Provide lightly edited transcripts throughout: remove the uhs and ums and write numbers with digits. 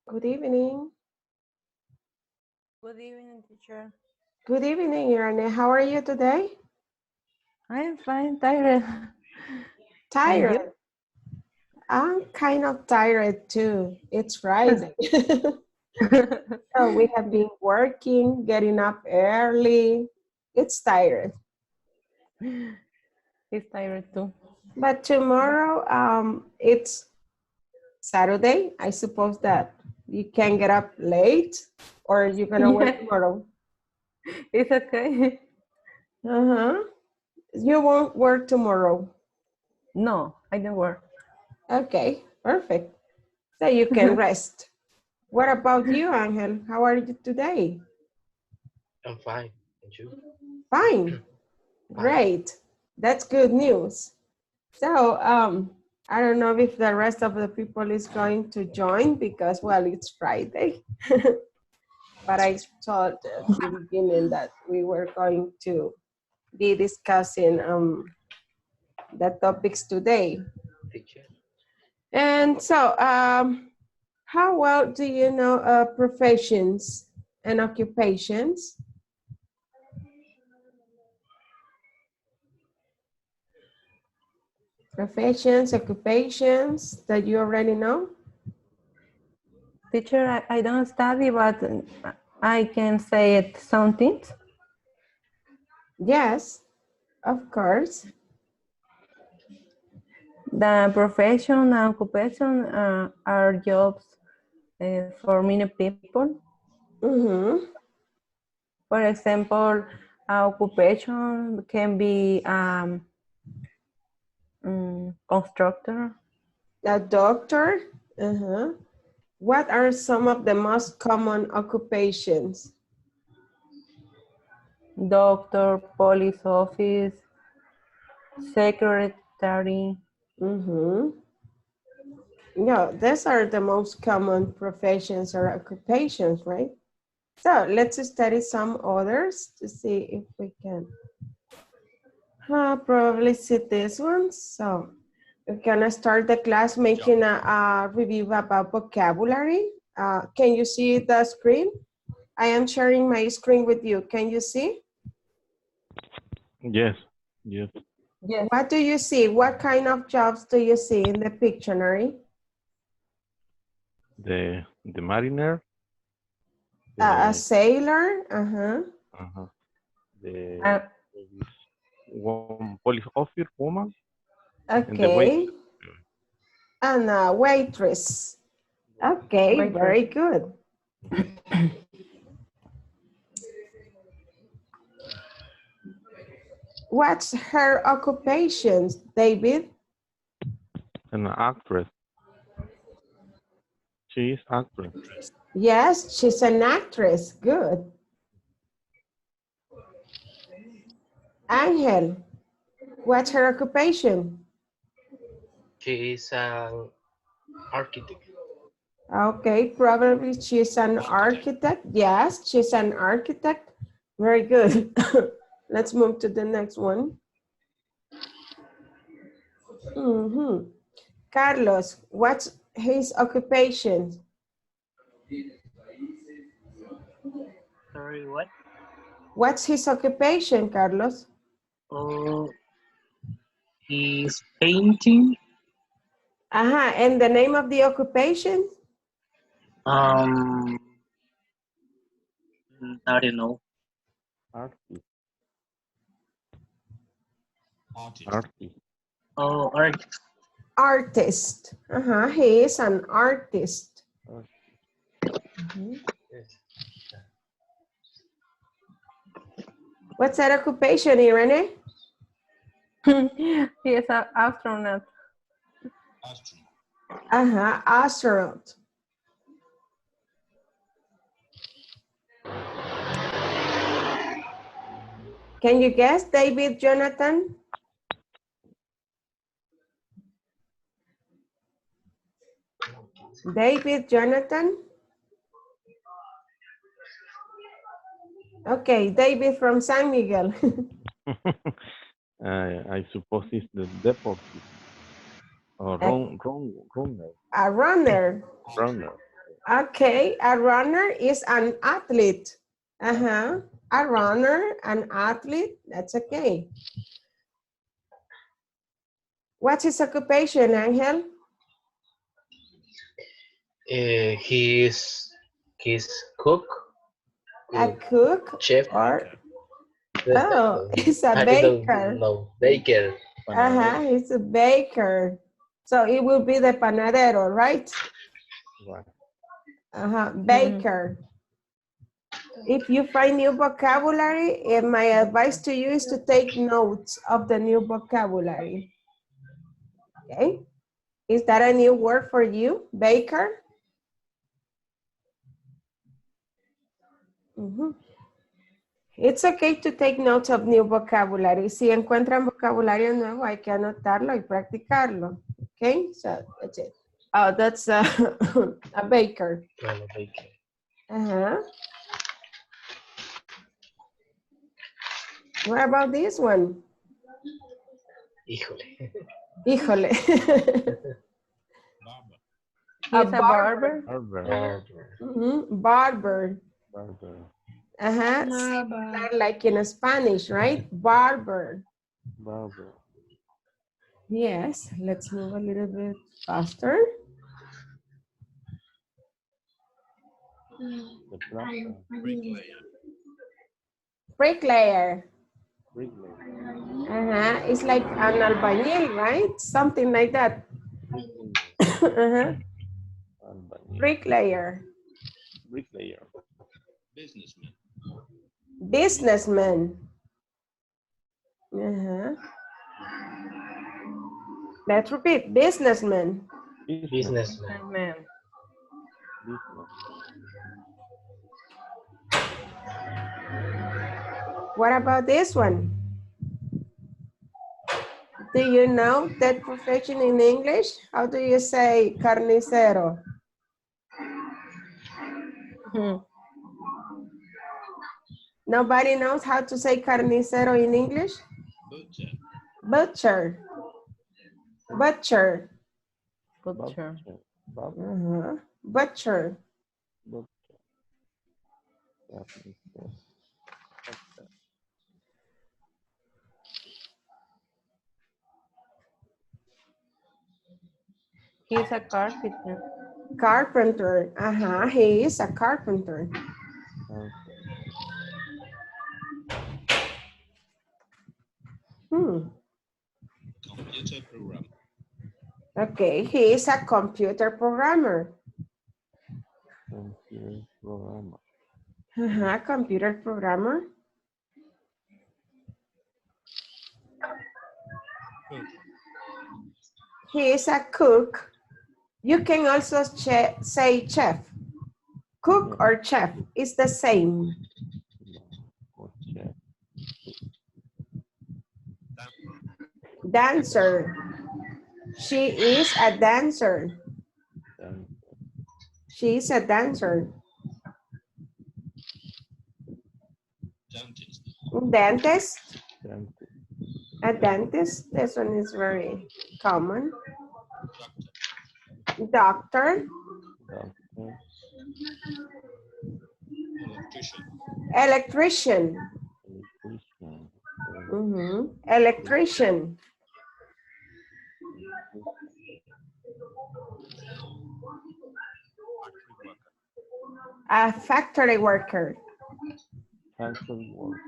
Good evening. Good evening, teacher. Good evening, Irene. How are you today? I'm fine, tired. And you? Tired. I'm kind of tired too. It's Friday. So we have been working, getting up early. It's tired. He's tired too. But tomorrow, it's Saturday. I suppose that you can get up late or you're gonna work Yeah, tomorrow. it's okay. Uh-huh. You won't work tomorrow. No, I don't work. Okay, perfect. So you can rest. What about you, Angel? How are you today? I'm fine. And you? Fine. Fine. Great. That's good news. So, I don't know if the rest of the people is going to join because, well, it's Friday. But I thought at the beginning that we were going to be discussing the topics today. Teacher? And so, how well do you know professions and occupations? Professions, occupations that you already know? Teacher, I don't study, but I can say it some things. Yes, of course. The profession and occupation are jobs for many people. Mm-hmm. For example, occupation can be constructor, A doctor. Uh-huh. What are some of the most common occupations? doctor, police office, secretary. Mm-hmm. Yeah, these are the most common professions or occupations, right? So let's study some others to see if we can probably see this one. So we're gonna start the class making a review about vocabulary. Can you see the screen? I am sharing my screen with you. Can you see? Yes, yes. Yes. What do you see? What kind of jobs do you see in the Pictionary? The mariner, A the sailor, uh-huh. uh, the Uh, police officer woman, and the wait. Okay, and a waitress. Okay, waitress. very good. What's her occupation, David? An actress. She is actress. Yes, she's an actress. Good. Angel, what's her occupation? She is an architect. Okay, probably she's an architect. Yes, she's an architect. Very good. Let's move to the next one. Mm-hmm. Carlos, what's his occupation? Sorry, what? What's his occupation, Carlos? Oh, he's painting. And the name of the occupation? Um, I don't know. Artist. Artist. Oh, art. Artist. He is an artist. Yes. What's that occupation, Irene? He is an astronaut. Astronaut. Can you guess, David, Jonathan? David, Jonathan? Okay, David from San Miguel. I suppose it's the deportive or runner. A runner. Runner. Okay, a runner is an athlete. A runner, an athlete, that's okay. What's his occupation, Angel? He's cook. A cook Chef. or, oh, he's a I baker. don't know. Baker. He's a baker. So it will be the panadero, right? Right. Baker. If you find new vocabulary, my advice to you is to take notes of the new vocabulary. Okay? Is that a new word for you, baker? It's okay to take notes of new vocabulary. Si encuentran vocabulario nuevo, hay que anotarlo y practicarlo. Okay, so that's it. Oh, that's a baker. I'm a baker. What about this one? Híjole. Híjole. He's a barber. Barber. Barber. Barber. Like in Spanish, right? Barber. Barber. Yes, let's move a little bit faster. The plumber. Bricklayer. Bricklayer. It's like an albañil, right? Something like that. Albañil. Bricklayer. Bricklayer. Businessman. Let's repeat. Businessman. Businessman. Man. What about this one? Do you know that profession in English? How do you say carnicero? Nobody knows how to say carnicero in English? Butcher. Butcher. Butcher. Butcher. He's a carpenter. Carpenter. He is a carpenter. Computer program. Okay, he is a computer programmer. Computer programmer. Computer programmer. He is a cook. You can also say chef. Cook or chef is the same. Dancer. She is a dancer. She is a dancer. Dentist. Dentist. A dentist. This one is very common. Doctor. Electrician. Electrician. Electrician. A factory worker. Factory worker.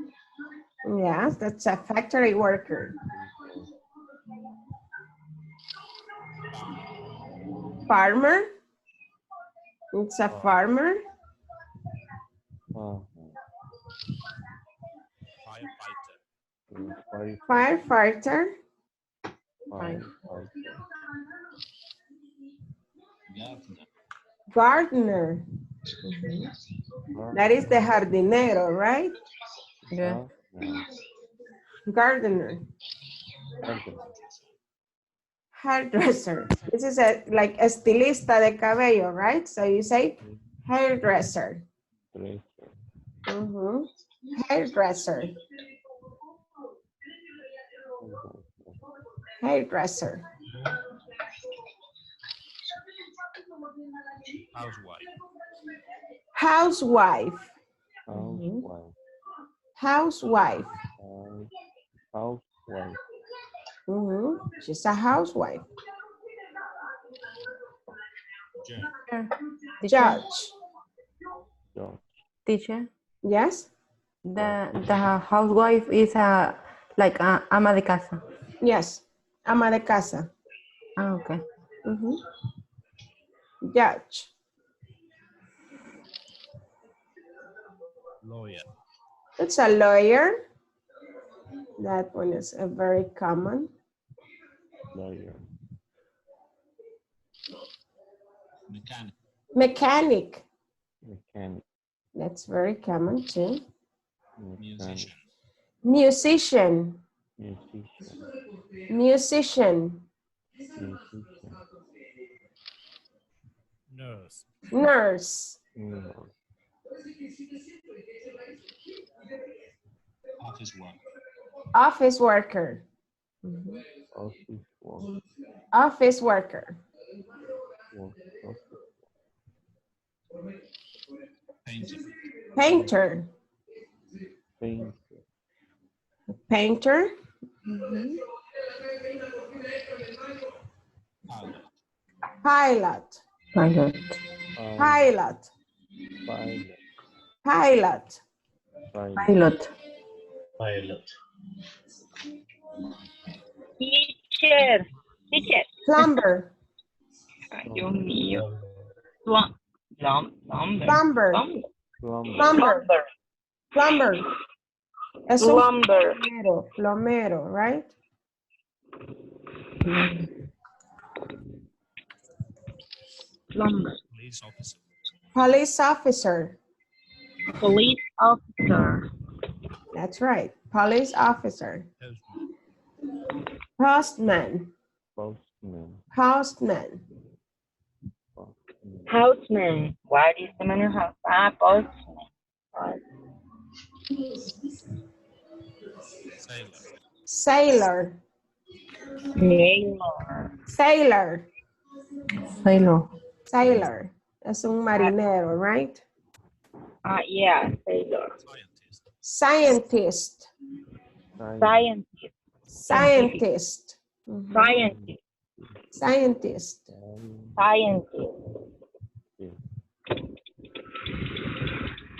Yes, that's a factory worker. Farmer. It's a farmer. Firefighter. Firefighter. Gardener. Gardener. That is the jardinero, right? Yeah. Gardener. Hairdresser. This is like estilista de cabello, right? So you say hairdresser. Hairdresser. Hairdresser. Housewife. Housewife. Housewife. Housewife. Housewife. She's a housewife. Judge. Teacher. Yes? The housewife is like a ama de casa. Yes. Ama de casa. Ah, okay. Judge. Lawyer. It's a lawyer. That one is a very common. Lawyer. Mechanic. Mechanic. Mechanic. That's very common too. Musician. Musician. Musician. Musician. Musician. Nurse. Nurse. Nurse. Office worker. Office worker. Office work. Office worker. Painter. Painter. Painter. Painter. Pilot. Pilot. Pilot. Pilot. Pilot. Pilot. Pilot. Pilot. Teacher. Teacher. Plumber. Ay, Dios mío. Plumber. Plumber. Plumber. Plumber. Plumber. Es un Plumber. plomero. Plomero, right? Plumber. Police officer. Police officer. Police officer. That's right. Police officer. Postman. Postman. Postman. Postman. Houseman. What is the man of house? Ah, postman. Sailor. Sailor. Sailor. Sailor. Sailor. Sailor. Es un marinero, right? Yeah, sailor. Scientist. Scientist. Scientist. Scientist. Mhm. Scientist. Scientist.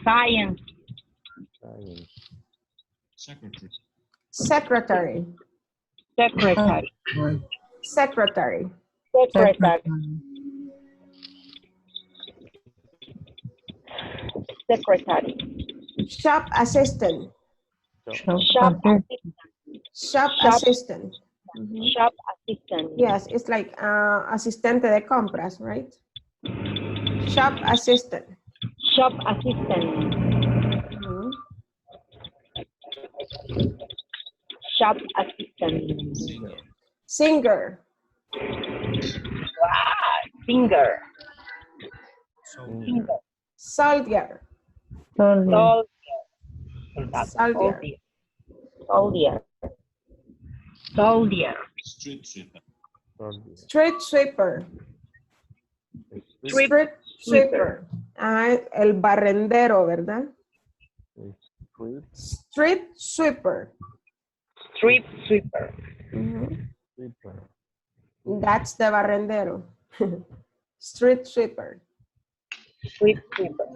Scientist. Scientist. Secretary. Secretary. Secretary. Secretary. Secretary. Secretary. Shop assistant. Shop Shop. assistant. Shop Shop. assistant. Mhm. Shop assistant. Yes, it's like asistente de compras, right? Shop assistant. Shop assistant. Mhm. Shop assistant. Singer. Wow. Singer. Soldier. Soldier. Soldier. Soldier. Soldier. Soldier. Street sweeper. Street sweeper. Street sweeper. El barrendero, ¿verdad? Street sweeper. Street sweeper. Mhm. That's the barrendero. Street sweeper. Street sweeper.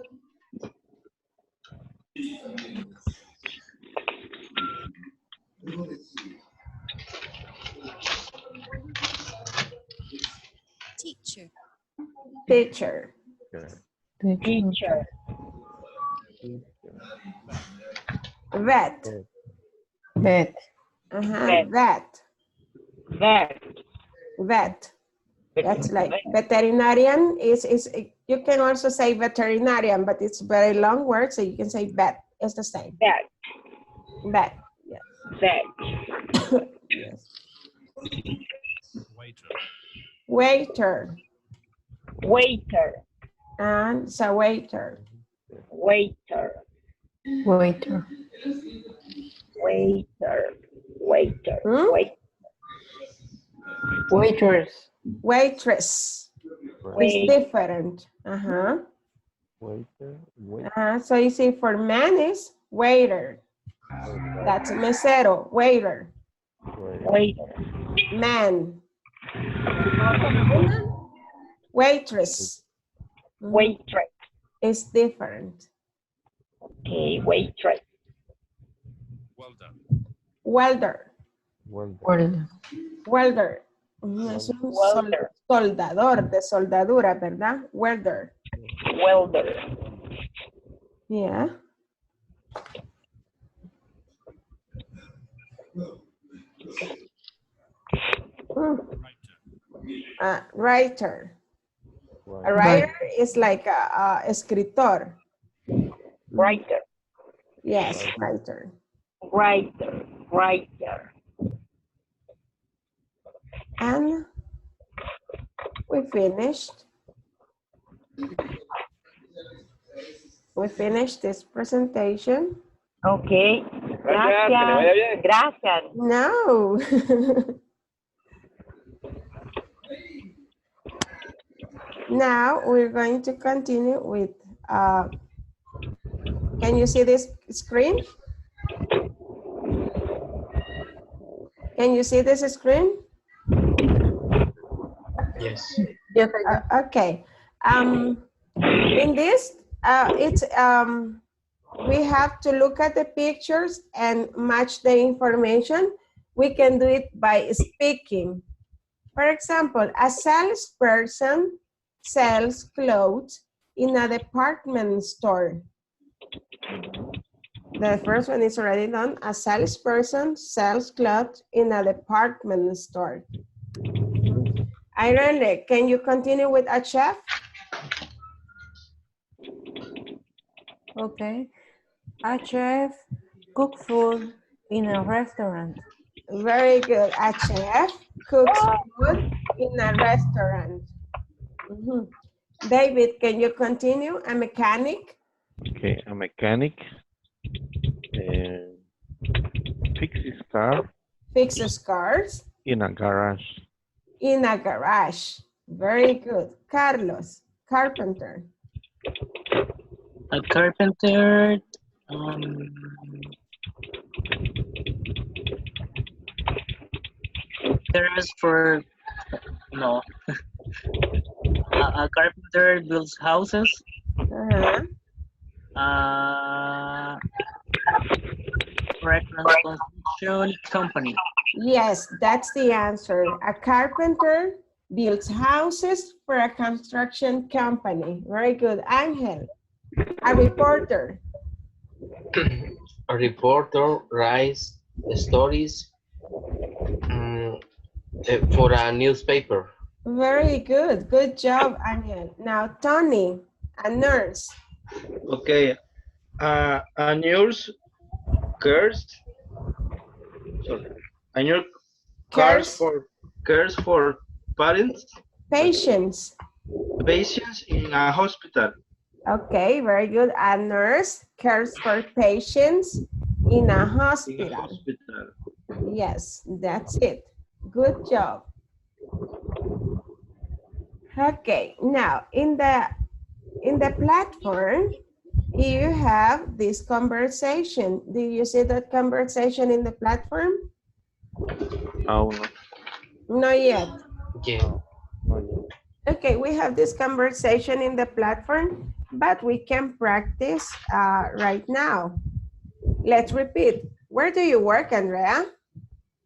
Teacher. Teacher. Teacher. Vet. Vet. Vet. Vet. Vet. That's like veterinarian is you can also say veterinarian, but it's very long word, so you can say vet. It's the same. Vet. Vet. Yes. Vet. Yes. Waiter. Waiter. Waiter. And it's a waiter. Waiter. Waiter. Waiter. Waiter. Hmm? Wait. Waitress. Waitress. It's Wait. different. Uh-huh. Waiter. Waiter. So you see for man is waiter. That's mesero, waiter. Waiter. Man. Waitress. Waitress. It's different. Okay, waitress. Welder. Welder. Welder. Es un soldador de soldadura, ¿verdad? Welder. Welder. Yeah. Writer. A writer is like a escritor. Writer. Yes, writer. Writer. Writer. And we finished. We finished this presentation. Okay. Gracias. Gracias. No. Now we're going to continue with, can you see this screen? Can you see this screen? Yes. Yes, Okay. In this, we have to look at the pictures and match the information. We can do it by speaking. For example, a salesperson sells clothes in a department store. The first one is already done. A salesperson sells clothes in a department store. Irene, can you continue with a chef? Okay. A chef cook food in a restaurant. Very good. A chef cooks food in a restaurant. David, can you continue? A mechanic? Okay, a mechanic fixes car. Fixes cars. In a garage. In a garage. Very good. Carlos, carpenter. A carpenter there's for no. A carpenter builds houses. For a construction company. Yes, that's the answer. A carpenter builds houses for a construction company. Very good. Angel, a reporter. A reporter writes stories for a newspaper. Very good. Good job, Angel. Now, Tony, a nurse. Okay. A nurse cares. Sorry. A nurse cares for parents. Patients. Patients in a hospital. Okay, very good. A nurse cares for patients in a hospital. Yes, that's it. Good job. Okay, now in the platform, you have this conversation. Do you see that conversation in the platform? Oh, no. Not yet. Yeah. Okay, we have this conversation in the platform, but we can practice right now. Let's repeat. Where do you work, Andrea?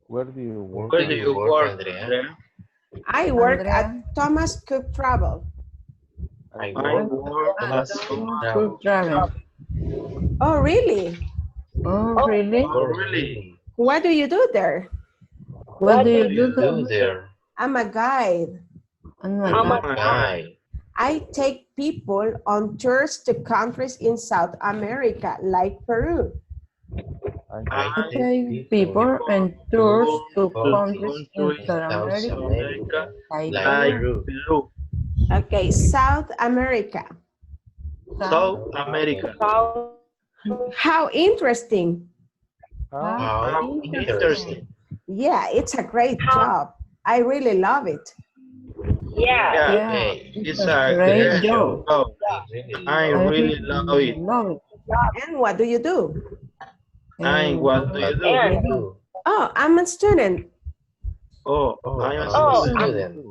Where do you work? Where do you work, Andrea? I work at Thomas Cook Travel. I work at Thomas Cook Travel. Oh, really? Oh, really? Oh, really? What do you do there? What do you do there? I'm a guide. I'm a guide. I take people on tours to countries in South America, like Peru. I take people and tours to countries in South America, like Peru. Okay, South America. South America. How interesting. How interesting. Yeah, it's a great job. I really love it. Yeah. Hey, It's a a great great job. job. I really I love really it. love it. Love it. And what do you do? And And what do you What do do? you And do? Oh, I'm a student. Oh, Oh, I am a I'm a student. student.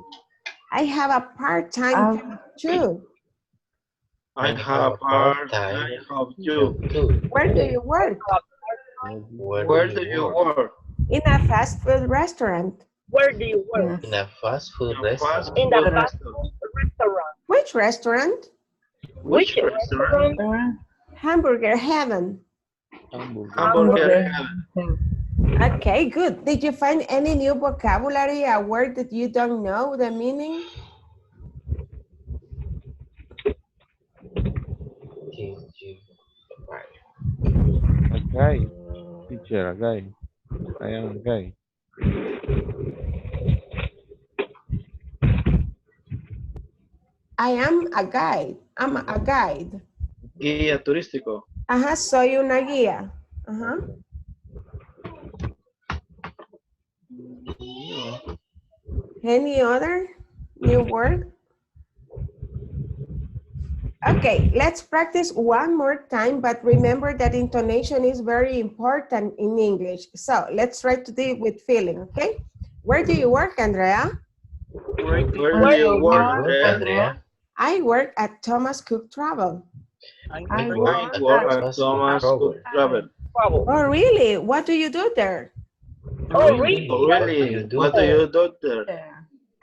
I have a part-time I, job too. I I have have a a part-time part-time job job too. too. Where do you work? Where do you work? In a fast food restaurant. where do you in work? a In a fast In food a fast restaurant. In the food fast restaurant. restaurant. Which restaurant? Which Which restaurant? restaurant? Hamburger Heaven. Hamburger. Hamburger hamburger. Heaven. Okay, good. Did you find any new vocabulary, a word that you don't know the meaning? Did you right? A guy. Teacher, a guy. I am a guy. I am a guide. I'm a guide. Guía turístico. Ajá, soy una guía. Ajá. Any other new word? Okay, let's practice one more time, but remember that intonation is very important in English. So let's try to do it with feeling, okay? Where do you work, Andrea? Where do Where do you you work, Work, Andrea? Andrea. I work at Thomas Cook Travel. I I work I work work at at Thomas Cook Travel. travel? Oh, really? What do you do there? Oh, really? Oh, What do you really? do What do there? you do there? there.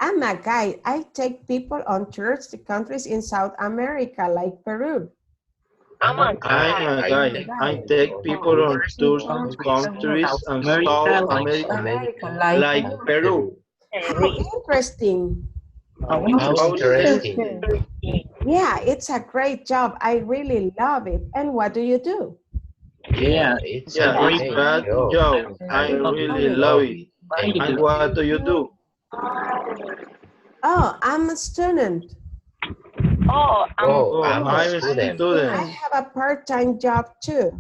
I'm a guide. I take people on tours to countries in South America, like Peru. I'm a I'm a guy. guide. I take people on tours to countries and South America, America, Like like Peru. And How we. interesting. how How interesting. interesting. Yeah, it's a great job. I really love it. And what do you do? Yeah, It's Yeah, a it's great bad job. job. I I really really love love it. it. What do you And do? what do you do? Oh, I'm a student. Oh, Oh, Oh, I'm a I'm a student. I student. have a part-time job too.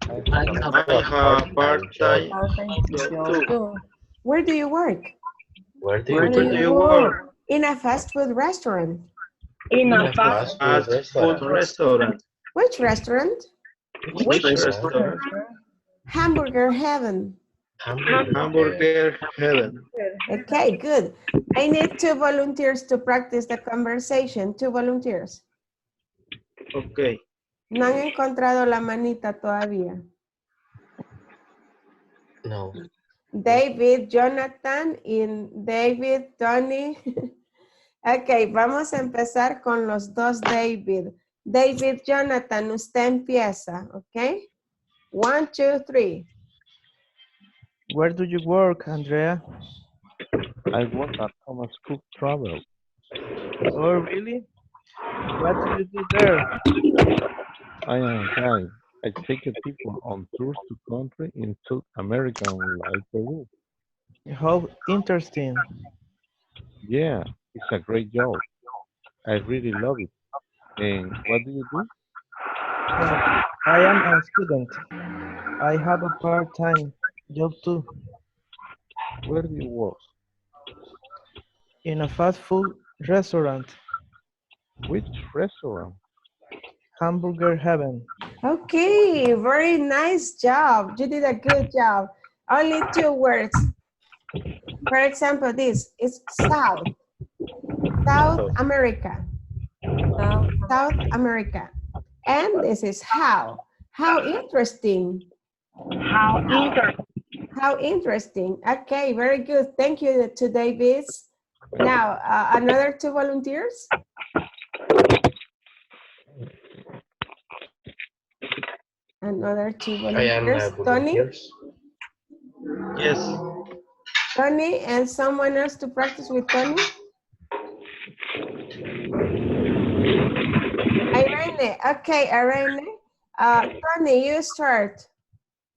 I I have a have I have a Part-time job. part-time job too. too. Where do you work? Where do Where you do Where do work? you work? In a fast food restaurant. in In a a fast. fast food Fast food restaurant. restaurant. Which restaurant? Which restaurant? restaurant? Hamburger Heaven. Hamburger. Hamburger Heaven. Okay, good. I need 2 volunteers to practice the conversation. 2 volunteers. Okay. No han encontrado la manita todavía. No. David, Jonathan y David, Tony. Ok, vamos a empezar con los dos David. David, Jonathan, usted empieza, ¿ok? 1, 2, 3. Where do you work, Andrea? I work at Thomas Cook Travel. Oh, really? What do you do there? I am a guide. I take people on tours to countries in South America like Peru. How interesting. Yeah, it's a great job. I really love it. And what do you do? I am a student. I have a part-time job too. Where do you work? In a fast food restaurant, Which restaurant? Hamburger Heaven. Okay, very nice job. You did a good job. Only 2 words. For example, this is South. South America. South America. And this is how. How interesting. How interesting. How interesting. Okay, very good. Thank you to Davis. Now, another 2 volunteers. Another 2 I am volunteers. a Tony, volunteers. Yes. Tony, and someone else to practice with Tony. Irene. Okay, Irene. Tony, you start.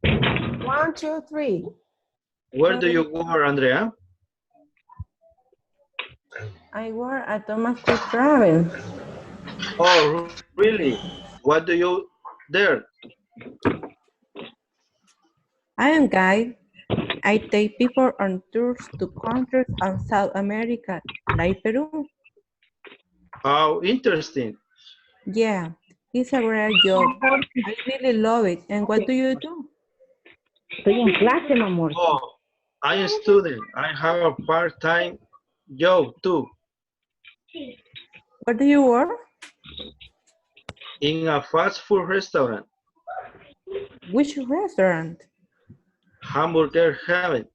1, 2, 3. Where do you work, Andrea? I work at Thomas Cook Travel. Oh, really? What do you there? I am guide. I take people on tours to countries in South America, like Peru. How interesting. Yeah, it's a great job. I really love it. And what do you do? Estoy en clase, mi amor. Oh, I'm a student. I have a part-time job too Where do you work? in a fast food restaurant, Which restaurant? Hamburger Heaven.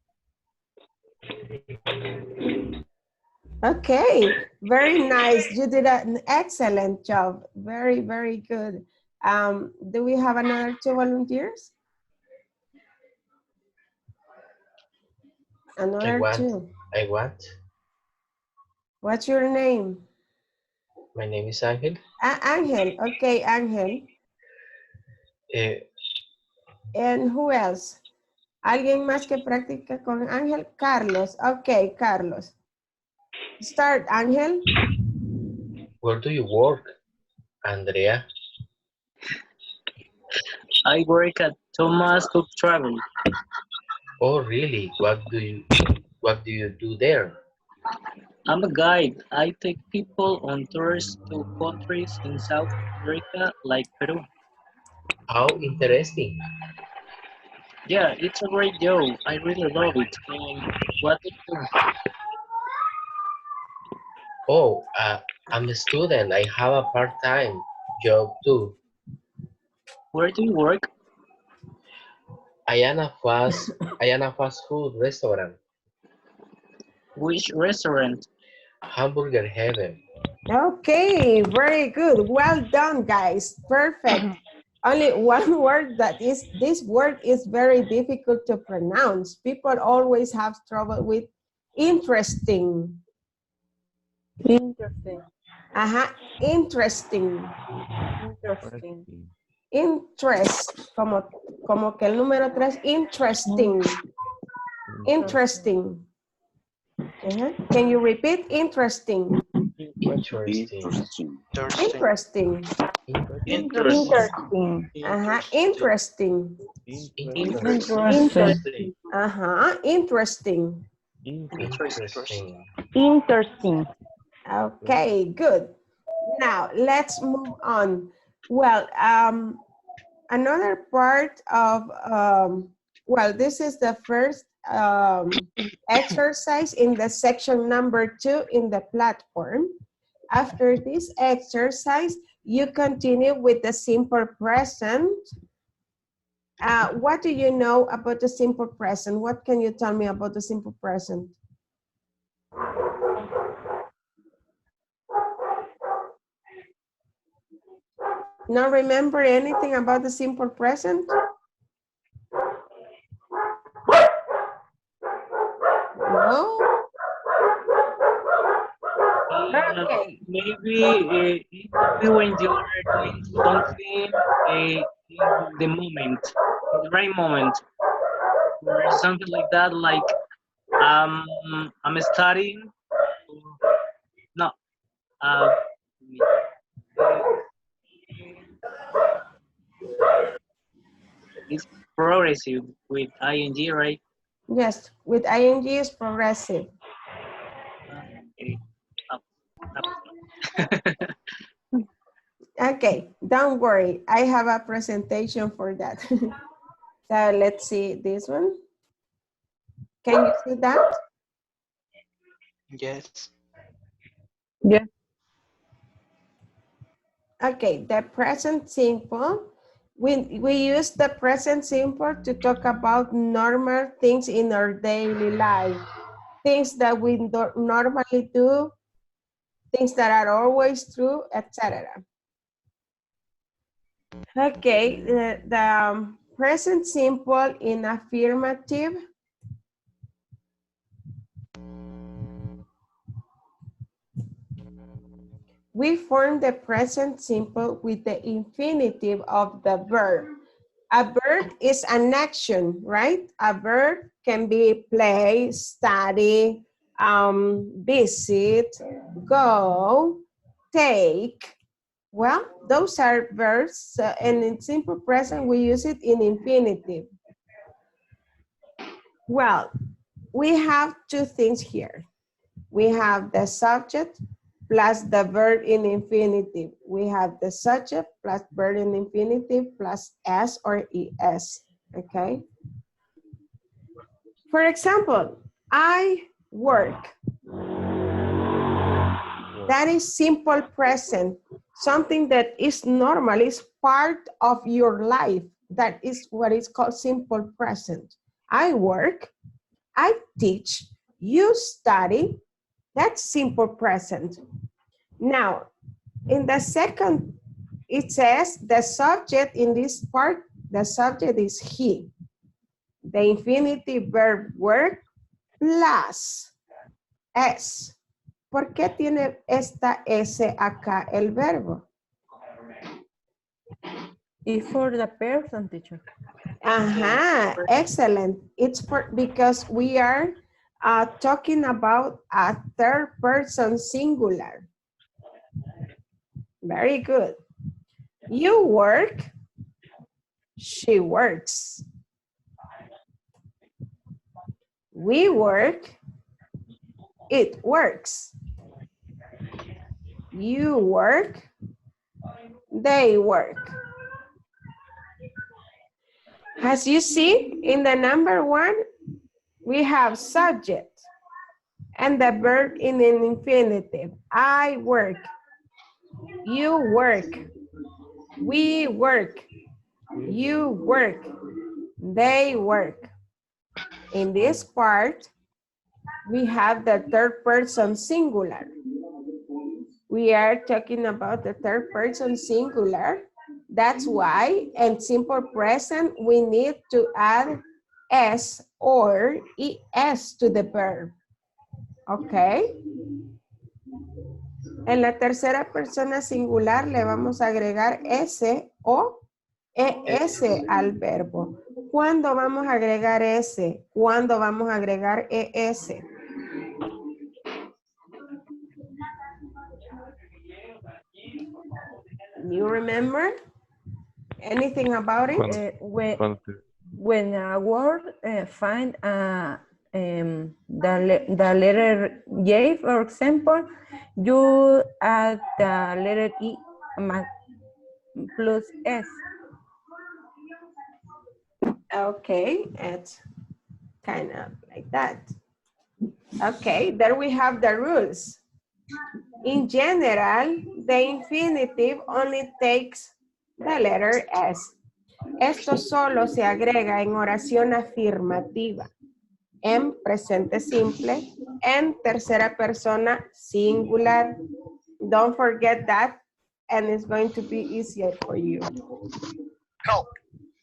Okay, very nice. You did an excellent job. Very, very good. Do we have another two volunteers? Another two. I want. What's your name? My name is Angel. Angel. Okay, Angel. Eh, And who else? ¿Alguien más que practica con Ángel? Carlos. Ok, Carlos. Start, Ángel. where do you work, Andrea? I work at Thomas Cook Travel. Oh, really? What do you do there? I'm a guide. I take people on tours to countries in South America like Peru. How interesting. Yeah, it's a great job. I really love it. And what do you do? Oh, I'm a student. I have a part-time job too. Where do you work? I am a fast food restaurant, Which restaurant? Hamburger Heaven. Okay, very good. Well done, guys. Perfect. Only one word this word is very difficult to pronounce. People always have trouble with interesting. Interesting. Interesting. Interesting. Interest, como que el número 3, interesting. Interesting. Can you repeat? Interesting. Interesting. Interesting. Interesting. Interesting. Interesting. Interesting. Interesting. Interesting. Okay, good. Now let's move on. Well, another part of, well, this is the first exercise in the section number 2 in the platform. After this exercise, you continue with the simple present. What do you know about the simple present? What can you tell me about the simple present? Not remember anything about the simple present? No? Okay. Maybe it could be when you are doing something in the moment, in the right moment, or something like that. Like I'm studying. No, uh, it's progressive with ing, right? Yes, with ing is progressive. Okay. Okay, don't worry. I have a presentation for that. So let's see this one. Can you see that? Yes. Yeah. Okay, the present simple. We use the present simple to talk about normal things in our daily life. Things that we normally do, things that are always true, etc. Okay, the present simple in affirmative. We form the present simple with the infinitive of the verb. A verb is an action, right? A verb can be play, study, visit, go, take. Well, those are verbs, and in simple present, we use it in infinitive. Well, we have two things here. We have the subject plus the verb in infinitive. We have the subject plus verb in infinitive plus S or ES, okay? For example, I work. That is simple present, something that is normal, is part of your life. That is what is called simple present. I work, I teach, you study. That's simple present. Now, in the second, it says the subject in this part, the subject is he. The infinitive verb work plus S. ¿Por qué tiene esta S acá el verbo? It's for the person, teacher. Excellent. It's because we are talking about a third person singular. Very good. You work, she works. We work, it works. You work, they work. As you see, in the number one, we have subject and the verb in an infinitive. I work, you work, we work, you work, they work. In this part, we have the third person singular. We are talking about the third person singular. That's why in simple present, we need to add S or ES to the verb. Okay. En la tercera persona singular le vamos a agregar S o ES al verbo. ¿Cuándo vamos a agregar S? ¿Cuándo vamos a agregar ES? You remember anything about it? When a word find the letter J, for example, you add the letter E plus S. Okay, it's kind of like that. Okay, there we have the rules. In general, the infinitive only takes the letter S. Esto solo se agrega en oración afirmativa, en presente simple, en tercera persona singular. Don't forget that, and it's going to be easier for you.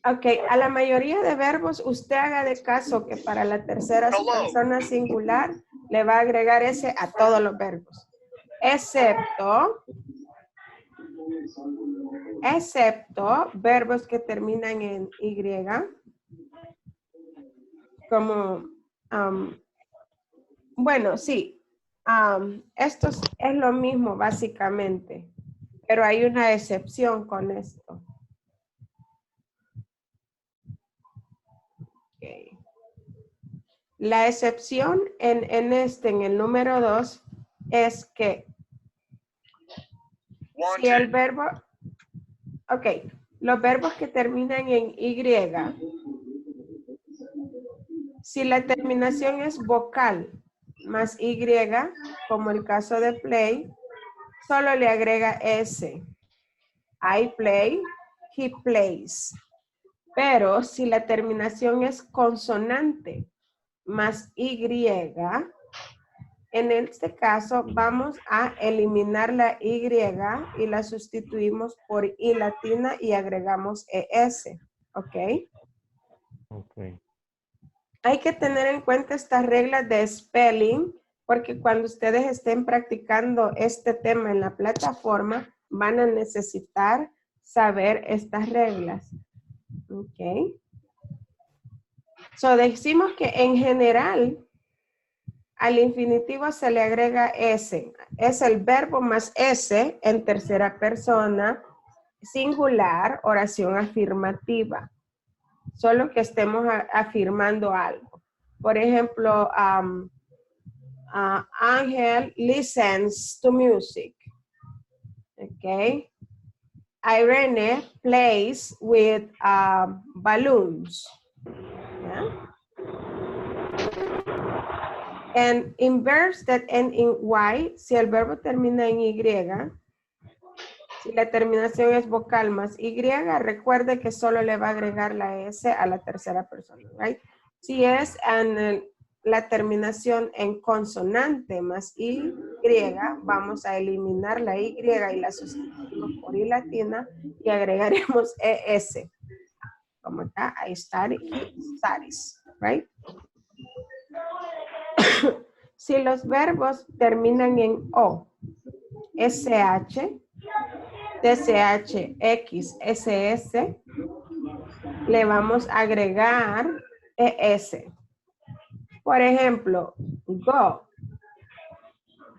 Ok, a la mayoría de verbos usted haga de caso que para la tercera persona singular le va a agregar ese a todos los verbos. Excepto verbos que terminan en Y, como, bueno, sí, esto es lo mismo básicamente, pero hay una excepción con esto. Okay. La excepción en el número 2, es que si el verbo, ok, los verbos que terminan en Y, si la terminación es vocal más Y, como el caso de play, solo le agrega S. I play, he plays. Pero si la terminación es consonante más Y, en este caso vamos a eliminar la Y y la sustituimos por I latina y agregamos ES. ¿Ok? Ok. Hay que tener en cuenta estas reglas de spelling porque cuando ustedes estén practicando este tema en la plataforma van a necesitar saber estas reglas. Ok. So decimos que en general al infinitivo se le agrega S. Es el verbo más S en tercera persona, singular, oración afirmativa. Solo que estemos afirmando algo. Por ejemplo, Angel listens to music. Okay. Irene plays with balloons. Yeah. And in verbs that end in Y, si el verbo termina en Y, si la terminación es vocal más Y, recuerde que solo le va a agregar la S a la tercera persona, right? Si es la terminación en consonante más Y, vamos a eliminar la Y y la sustituimos por I latina y agregaremos ES. Como acá, I study, he studies, right? Si los verbos terminan en O, SH, TCH, X, SS, le vamos a agregar ES. Por ejemplo, go.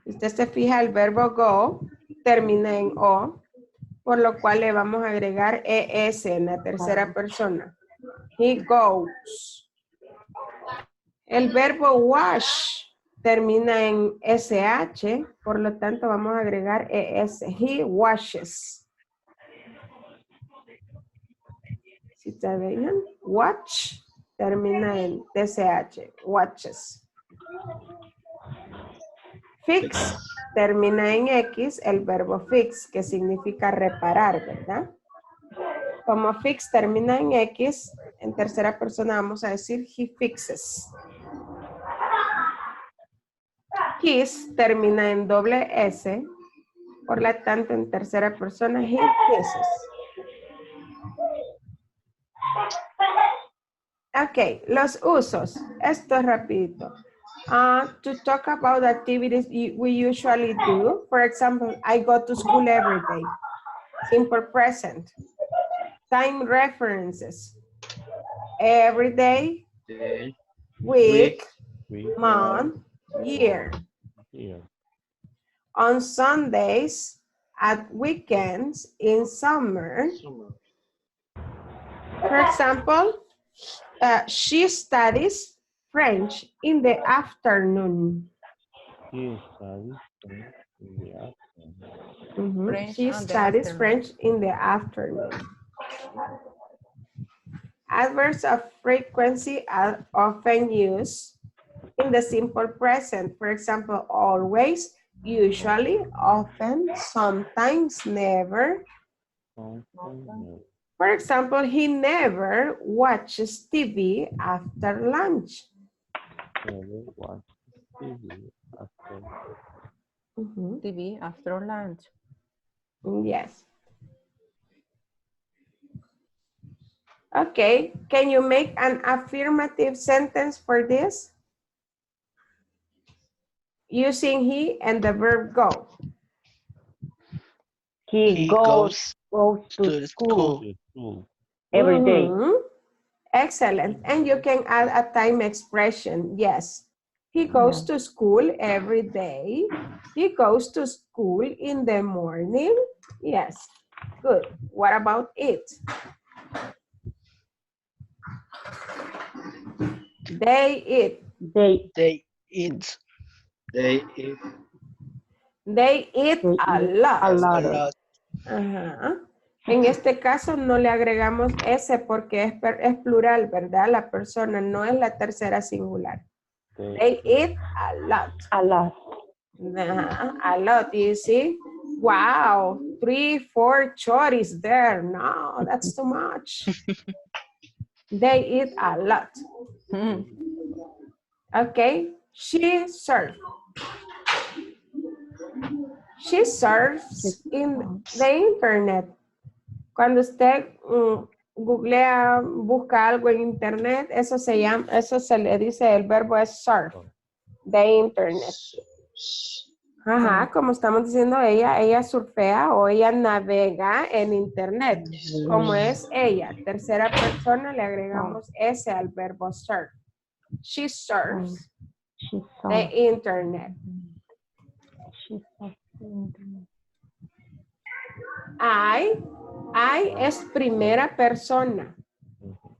Si usted se fija, el verbo go termina en O, por lo cual le vamos a agregar ES en la tercera persona. He goes. El verbo wash termina en SH, por lo tanto vamos a agregar ES. He washes. Si te ven, watch termina en TCH, watches. Fix termina en X, el verbo fix, que significa reparar, ¿verdad? Como fix termina en X, en tercera persona vamos a decir he fixes. Kiss termina en doble S, por lo tanto en tercera persona he kisses. Ok, los usos. Esto es rapidito. To talk about activities we usually do. For example, I go to school every day. Simple present. Time references. Every day, week, month, year. On Sundays, at weekends, in summer. For example, she studies French in the afternoon. She studies French in the afternoon. French She on the studies afternoon. French in the afternoon. Adverbs of frequency are often used in the simple present. For example, always, usually, often, sometimes, never. For example, he never watches TV after lunch. Never watches TV after. TV after lunch. Yes. Okay, can you make an affirmative sentence for this? Using he and the verb go. He goes to school every day. Excellent. And you can add a time expression. Yes. He goes to school every day. He goes to school in the morning. Yes. Good. What about it? They eat. They eat. They eat. They eat a lot. A lot. Ajá. En este caso no le agregamos S porque es plural, ¿verdad? La persona no es la tercera singular. They eat a lot. A lot. Ajá, a lot, you see? Wow, 3, 4 choris there. No, that's too much. They eat a lot. Okay, she serves. She surfs in the internet. Cuando usted googlea, busca algo en internet, eso se le dice, el verbo es surf, de internet. Ajá, como estamos diciendo, ella surfea o ella navega en internet. Como es ella, tercera persona, le agregamos S al verbo surf. She surfs the internet. I es primera persona.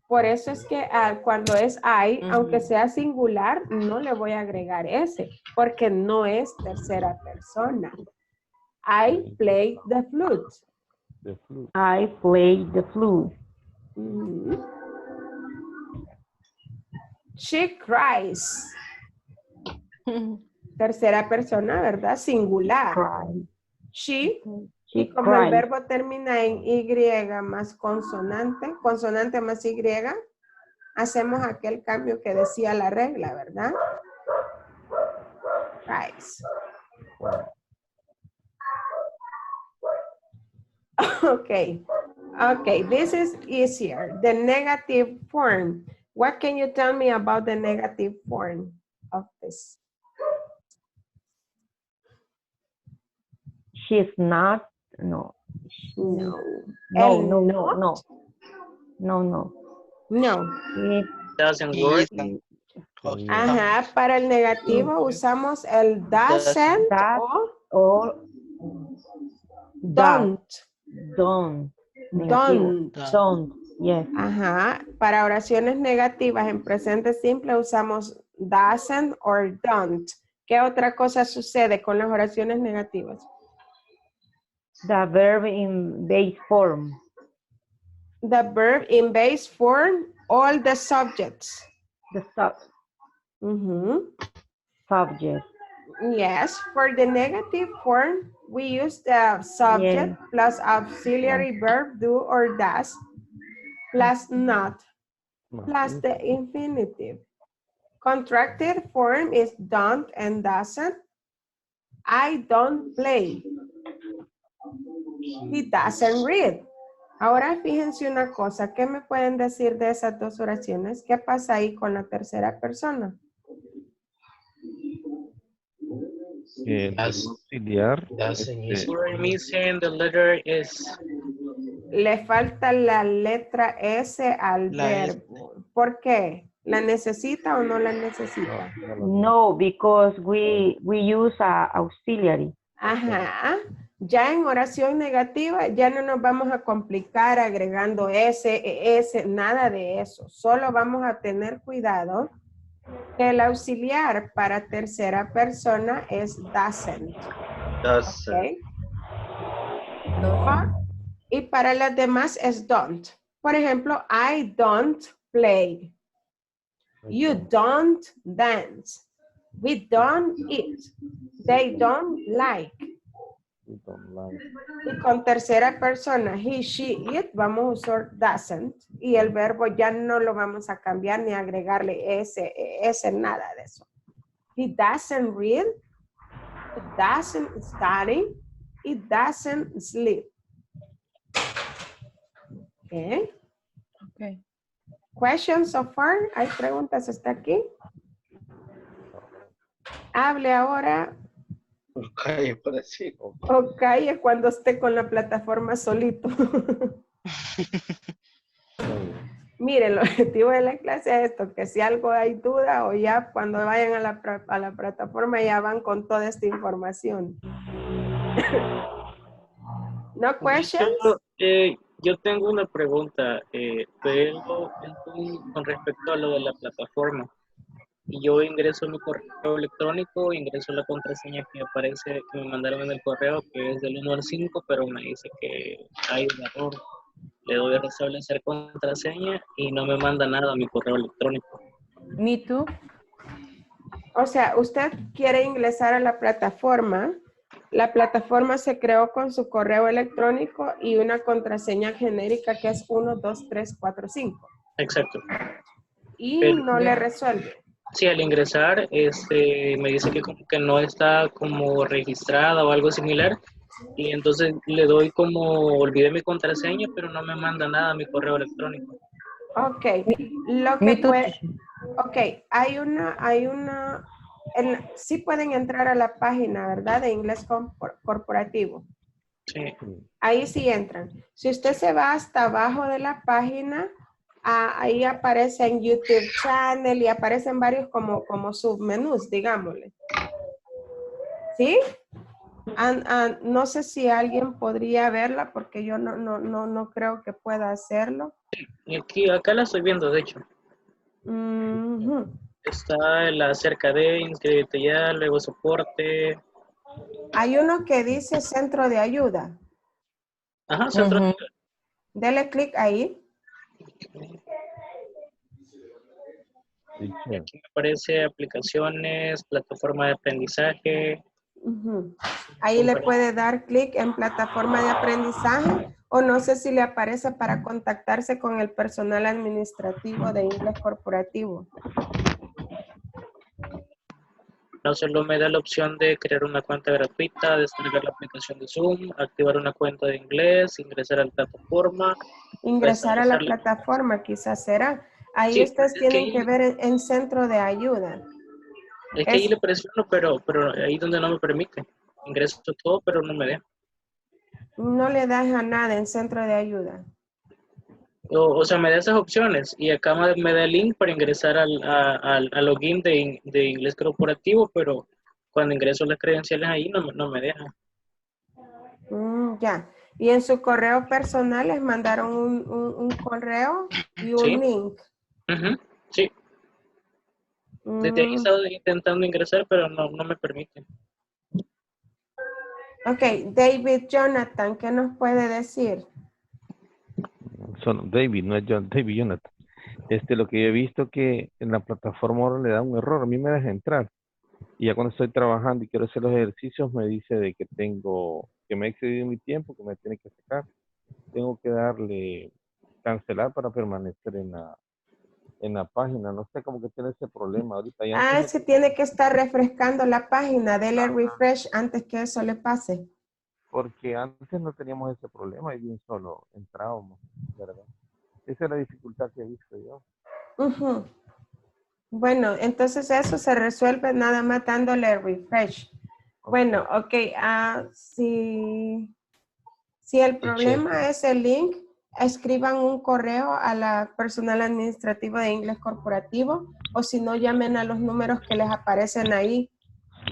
Por eso es que cuando es I, aunque sea singular, no le voy a agregar S. porque no es tercera persona. I played the flute. The flute. I played the flute. Mhm. She cries. Tercera persona, ¿verdad? Singular. Cry. She. She Y como el cried. verbo termina en Y más consonante, consonante más Y, hacemos aquel cambio que decía la regla, ¿verdad? Cries. Okay. Okay, this is easier. The negative form. What can you tell me about the negative form of this? She's not. No. No. No, El no, not? no. No, no. No. It, Doesn't work. Ajá, para el negativo usamos el doesn't that o or that. don't. Don't. Negativo. Don't. Don't. Yes. Ajá, para oraciones negativas en presente simple usamos doesn't or don't. ¿Qué otra cosa sucede con las oraciones negativas? The verb in base form. The verb in base form, all the subjects. The subject. Yes, for the negative form, we use the subject plus auxiliary verb do or does, plus not, plus the infinitive. Contracted form is don't and doesn't. I don't play. He doesn't read. Ahora fíjense una cosa, ¿qué me pueden decir de esas dos oraciones? ¿Qué pasa ahí con la tercera persona? El auxiliar. We're missing the letter S. Le falta la letra S al verbo. ¿Por qué? ¿La necesita o no la necesita? No, because we use auxiliary. Ajá. Ya en oración negativa ya no nos vamos a complicar agregando S, ES, nada de eso. Solo vamos a tener cuidado que el auxiliar para tercera persona es doesn't. Doesn't. ¿Okay? Y para las demás es don't. Por ejemplo, I don't play. You don't dance. We don't eat. They don't like. Y con tercera persona, he, she, it, vamos a usar doesn't. Y el verbo ya no lo vamos a cambiar ni agregarle ese, nada de eso. He doesn't read. He doesn't study. He doesn't sleep. Okay. Okay. Questions so far? ¿Hay preguntas hasta aquí? Hable ahora Calle para sí. o calle cuando esté con la plataforma solito. Mire, el objetivo de la clase es esto, que si algo hay duda o ya cuando vayan a la plataforma ya van con toda esta información. No questions? Yo tengo una pregunta, pero con respecto a lo de la plataforma. Y yo ingreso mi correo electrónico, ingreso la contraseña que aparece, que me mandaron en el correo, que es del 1 al 5, pero me dice que hay un error. Le doy a restablecer contraseña y no me manda nada a mi correo electrónico. Me too. O sea, usted quiere ingresar a la plataforma. La plataforma se creó con su correo electrónico y una contraseña genérica que es 1, 2, 3, 4, 5. Exacto. Y Pero, no le resuelve. sí, al ingresar me dice que como que no está como registrada o algo similar. Y entonces le doy como, olvidé mi contraseña, pero no me manda nada a mi correo electrónico. Ok. Lo que puede... Ok, sí pueden entrar a la página, ¿verdad? De inglés corporativo. Sí. Ahí sí entran. Si usted se va hasta abajo de la página, ahí aparece en YouTube Channel y aparecen varios como submenús, digámosle. ¿Sí? No sé si alguien podría verla porque yo no creo que pueda hacerlo. Y acá la estoy viendo, de hecho. Está el acerca de, inscríbete ya, luego soporte. Hay uno que dice centro de ayuda. Ajá, centro. Ujú. Dele clic ahí. Teacher, Aquí me aparece aplicaciones, plataforma de aprendizaje. Ujú. Ahí le puede dar clic en plataforma de aprendizaje o no sé si le aparece para contactarse con el personal administrativo de inglés corporativo. No solo me da la opción de crear una cuenta gratuita, descargar la aplicación de Zoom, activar una cuenta de inglés, ingresar a la plataforma, Ingresar a la restablecer la... plataforma quizás será. Ahí Sí, ustedes tienen que ver en centro de ayuda. es que ahí le presiono, pero ahí donde no me permite. Ingreso todo, pero no me deja. No le das a nada en centro de ayuda. O sea, me da esas opciones y acá me da el link para ingresar al login de inglés corporativo, pero cuando ingreso las credenciales ahí no me deja. Ya. Y en su correo personal les mandaron un correo y un Sí. link. Sí. Desde ahí Mm, estaba intentando ingresar, pero no me permite. Ok, David Jonathan, ¿qué nos puede decir? son David, no es John, David Jonathan. Lo que yo he visto que en la plataforma ahora le da un error, a mí me deja entrar. Y ya cuando estoy trabajando y quiero hacer los ejercicios, me dice de que que me he excedido mi tiempo, que me tiene que sacar. Tengo que darle cancelar para permanecer en la página. No sé cómo que tiene ese problema ahorita. Y antes no Es que tenía, tiene que estar refrescando la página, dele refresh antes que eso le pase. porque antes no teníamos ese problema y bien solo entrábamos, ¿verdad? Esa es la dificultad que he visto yo. Ujú. Bueno, entonces eso se resuelve nada más dándole refresh. Bueno, ok, si el problema es el link, escriban un correo a la personal administrativo de inglés corporativo o si no, llamen a los números que les aparecen ahí,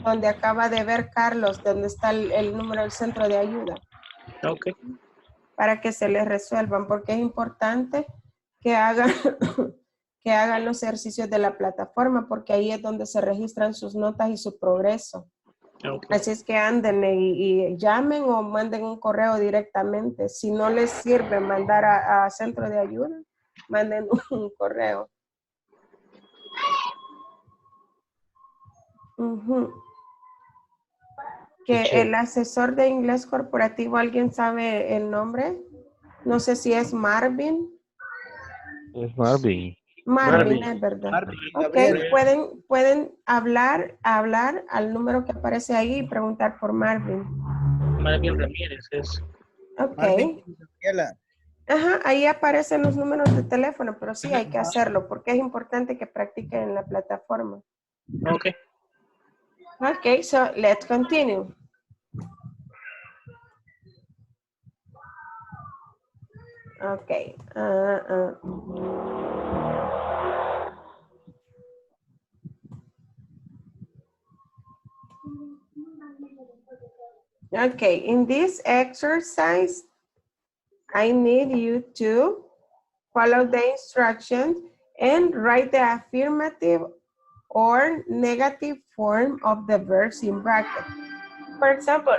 donde acaba de ver Carlos, donde está el número del centro de ayuda. Ok. Para que se les resuelvan, porque es importante que hagan, que hagan los ejercicios de la plataforma, porque ahí es donde se registran sus notas y su progreso. Okay. Así es que anden y llamen o manden un correo directamente. Si no les sirve mandar a centro de ayuda, manden un correo. Que el asesor de inglés corporativo, ¿alguien sabe el nombre? No sé si es Marvin. Es Marvin. Marvin, es verdad. Ok, pueden hablar al número que aparece ahí y preguntar por Marvin. Marvin Ramírez es. Ok. Ajá, ahí aparecen los números de teléfono, pero sí hay que hacerlo porque es importante que practiquen en la plataforma. Ok. Ok, so let's continue. Ok. Okay, in this exercise, I need you to follow the instructions and write the affirmative or negative form of the verbs in bracket. For example,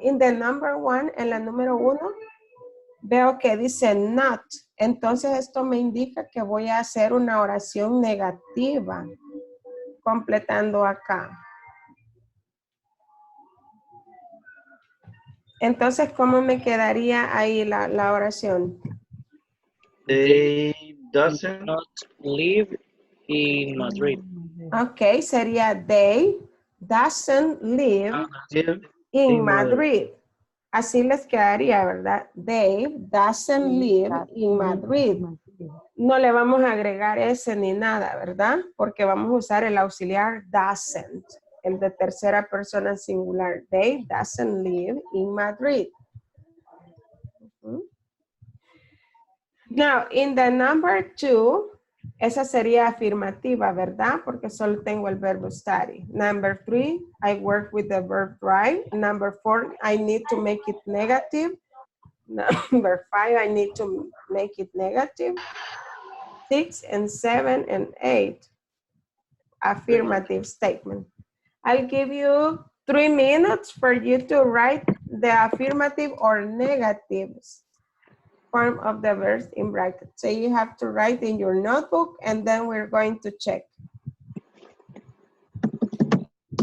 in the number 1, en la número 1, veo que dice not. Entonces esto me indica que voy a hacer una oración negativa, completando acá. Entonces, ¿cómo me quedaría ahí la oración? They doesn't not live in Madrid. Ok, sería they doesn't live live in Madrid. Así les quedaría, ¿verdad? They doesn't live in Madrid. No le vamos a agregar ese ni nada, ¿verdad? Porque vamos a usar el auxiliar doesn't, el de tercera persona singular. They doesn't live in Madrid. Now, in the number 2, esa sería afirmativa, ¿verdad? Porque solo tengo el verbo study. Number 3, I work with the verb drive. Number 4, I need to make it negative. Number 5, I need to make it negative. 6 and 7 and 8. affirmative statement. I'll give you 3 minutes for you to write the affirmative or negative form of the verbs in brackets. So you have to write in your notebook and then we're going to check.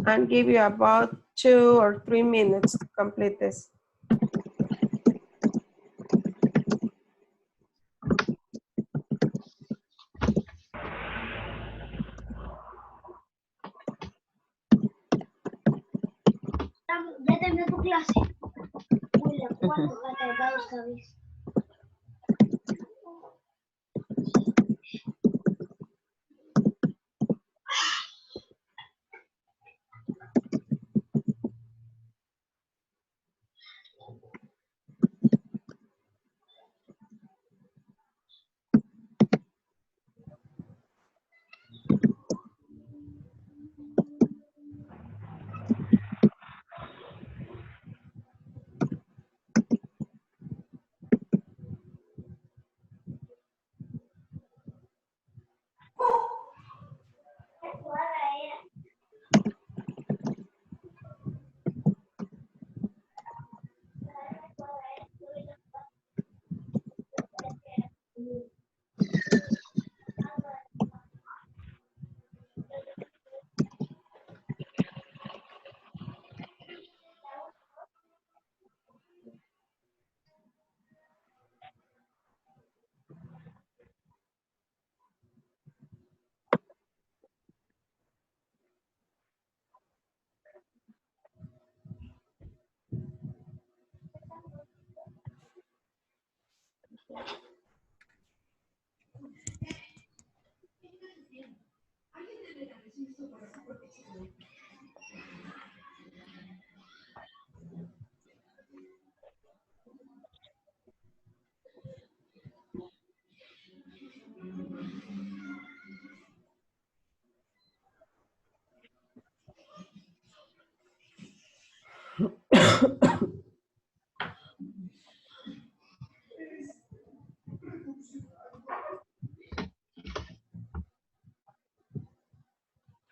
I'll give you about 2 or 3 minutes to complete this. Ya terminó tu clase. William, ¿cuándo va a tardar otra vez?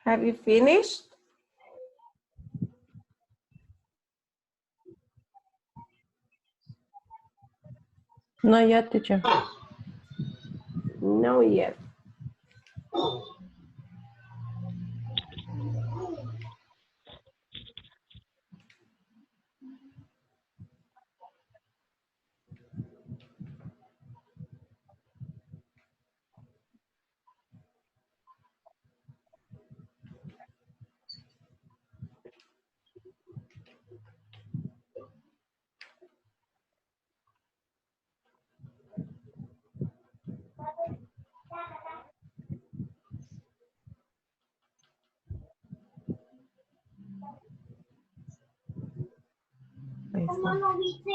Have you finished? Not yet, teacher. No yet. ¿Cómo no viste?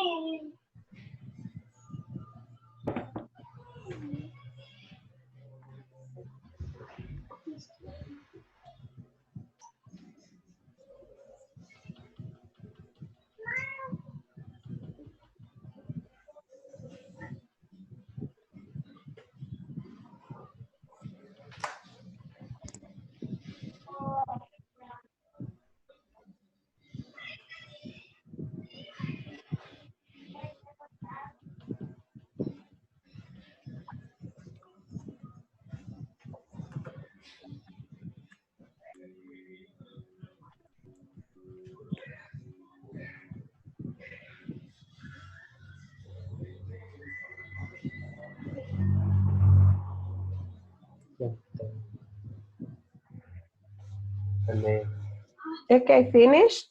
Okay, finished?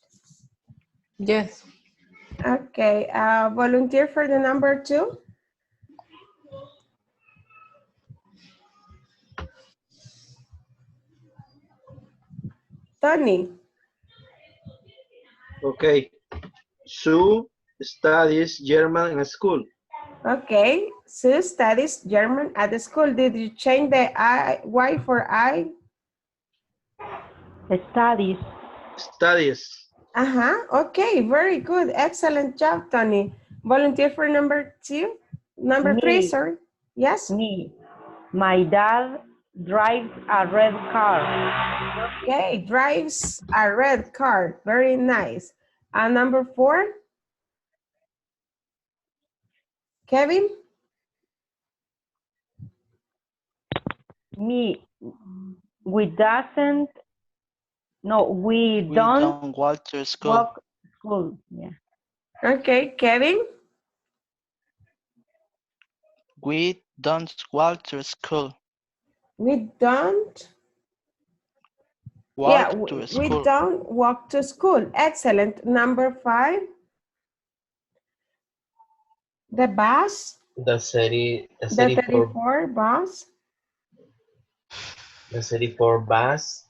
Yes. Okay, volunteer for the number 2. Tony. Okay. Sue studies German in school. Okay, Sue studies German at the school. Did you change the I, Y for I? Studies. Studies. Okay, very good. Excellent job, Tony. Volunteer for number 2? Number 3, sorry. Yes? Me. My dad drives a red car. Okay, drives a red car. Very nice. And number 4? Kevin? Me. We don't walk to school. walk school. Yeah. Okay, Kevin? We don't walk to school. We don't? Walk Yeah, to we school. don't walk to school. Excellent. Number 5? The bus? The city The 34 34 bus? the 34 bus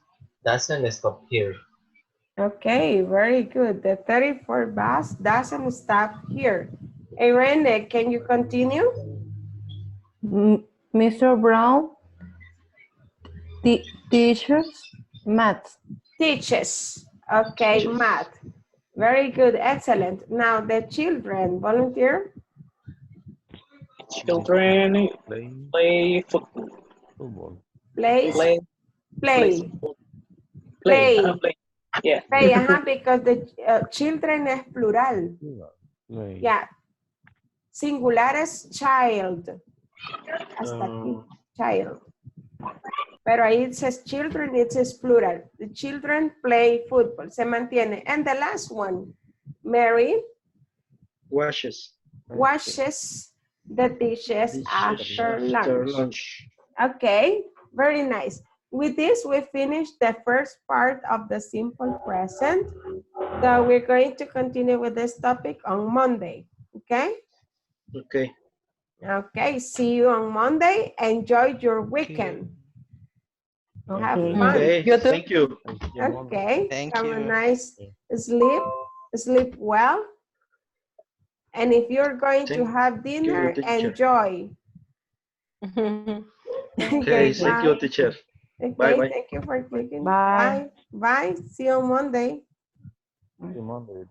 doesn't stop here. Okay, very good. The 34 bus doesn't stop here. Irene, can you continue? Mr. Brown teachers math. Teaches. Okay, math. Very good, excellent. Now the children, volunteer? Children play football. Fútbol. Plays? Play Play. football. Play. Play. Yeah. Play, because the children es plural. Play. Yeah. Singular es child. Hasta aquí, child. Pero ahí it says children, it says plural. The children play football. Se mantiene. And the last one, Mary Washes. washes the dishes after lunch. Okay, very nice. With this, we finish the first part of the simple present. So we're going to continue with this topic on Monday, okay? Okay. Okay, see you on Monday. Enjoy your weekend. Have fun. Okay. Thank you. Okay, Thank have a you. nice sleep well. And if you're going to have dinner, teacher. enjoy. Okay, thank you, bye. teacher. Okay, Bye-bye. thank you for clicking. Bye. Bye. Bye. See you on Monday. Sí, Monday.